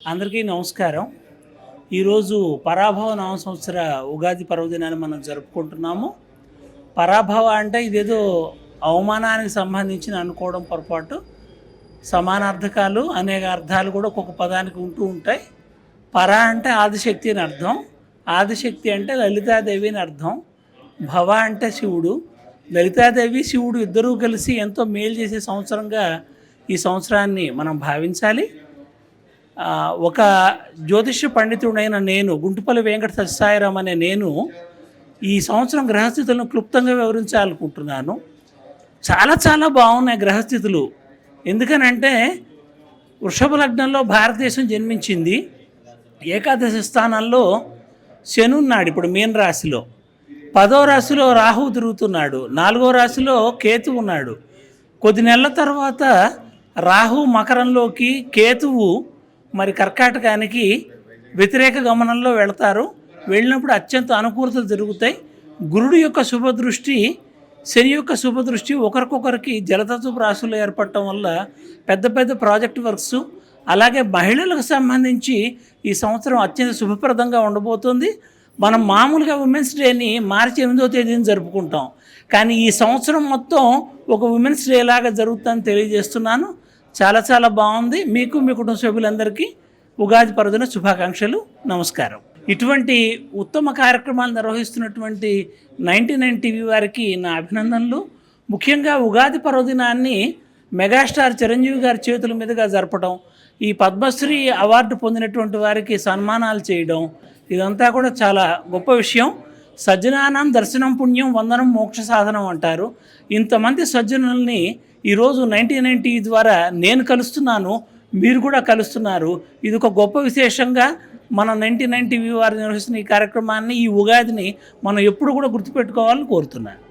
అందరికీ నమస్కారం. ఈరోజు పరాభవ నామ సంవత్సర ఉగాది పర్వదినాన్ని మనం జరుపుకుంటున్నాము. పరాభవ అంటే ఇదేదో అవమానానికి సంబంధించిన అనుకోవడం పొరపాటు. సమానార్థకాలు అనేక అర్థాలు కూడా ఒక్కొక్క పదానికి ఉంటూ ఉంటాయి. పర అంటే ఆదిశక్తి అని అర్థం, ఆదిశక్తి అంటే లలితాదేవి అని అర్థం, భవ అంటే శివుడు. లలితాదేవి శివుడు ఇద్దరూ కలిసి ఎంతో మేలు చేసే సంవత్సరంగా ఈ సంవత్సరాన్ని మనం భావించాలి. ఒక జ్యోతిష్య పండితుడైన నేను, గుంటుపల్లి వెంకట సత్యసాయిరాం అనే నేను, ఈ సంవత్సరం గ్రహస్థితులను క్లుప్తంగా వివరించాలనుకుంటున్నాను. చాలా చాలా బాగున్నాయి గ్రహస్థితులు. ఎందుకనంటే వృషభ లగ్నంలో భారతదేశం జన్మించింది. ఏకాదశి స్థానంలో శని ఉన్నాడు ఇప్పుడు మీన రాశిలో. 10వ రాశిలో రాహువు తిరుగుతున్నాడు. 4వ రాశిలో కేతువు ఉన్నాడు. కొద్ది నెలల తర్వాత రాహు మకరంలోకి, కేతువు మరి కర్కాటకానికి వ్యతిరేక గమనంలో వెళతారు. వెళ్ళినప్పుడు అత్యంత అనుకూలతలు జరుగుతాయి. గురుడు యొక్క శుభదృష్టి, శని యొక్క శుభదృష్టి ఒకరికొకరికి జలతత్వపు రాశుల్లో ఏర్పడటం వల్ల పెద్ద పెద్ద ప్రాజెక్ట్ వర్క్స్, అలాగే మహిళలకు సంబంధించి ఈ సంవత్సరం అత్యంత శుభప్రదంగా ఉండబోతుంది. మనం మామూలుగా ఉమెన్స్ డేని మార్చి 8వ తేదీని జరుపుకుంటాం, కానీ ఈ సంవత్సరం మొత్తం ఒక ఉమెన్స్ డే లాగా జరుగుతుందని తెలియజేస్తున్నాను. చాలా చాలా బాగుంది. మీకు, మీ కుటుంబ సభ్యులందరికీ ఉగాది పర్వదిన శుభాకాంక్షలు. నమస్కారం. ఇటువంటి ఉత్తమ కార్యక్రమాలు నిర్వహిస్తున్నటువంటి 99 టీవీ వారికి నా అభినందనలు. ముఖ్యంగా ఉగాది పర్వదినాన్ని మెగాస్టార్ చిరంజీవి గారి చేతుల మీదుగా జరపడం, ఈ పద్మశ్రీ అవార్డు పొందినటువంటి వారికి సన్మానాలు చేయడం, ఇదంతా కూడా చాలా గొప్ప విషయం. సజ్జనానాం దర్శనం పుణ్యం వందనం మోక్ష సాధనం అంటారు. ఇంతమంది సజ్జనుల్ని ఈరోజు 99 టీవీ ద్వారా నేను కలుస్తున్నాను, మీరు కూడా కలుస్తున్నారు. ఇది ఒక గొప్ప విశేషంగా మన 99 టీవీ వారు నిర్వహిస్తున్న ఈ కార్యక్రమాన్ని, ఈ ఉగాదిని మనం ఎప్పుడు కూడా గుర్తుపెట్టుకోవాలని కోరుతున్నాను.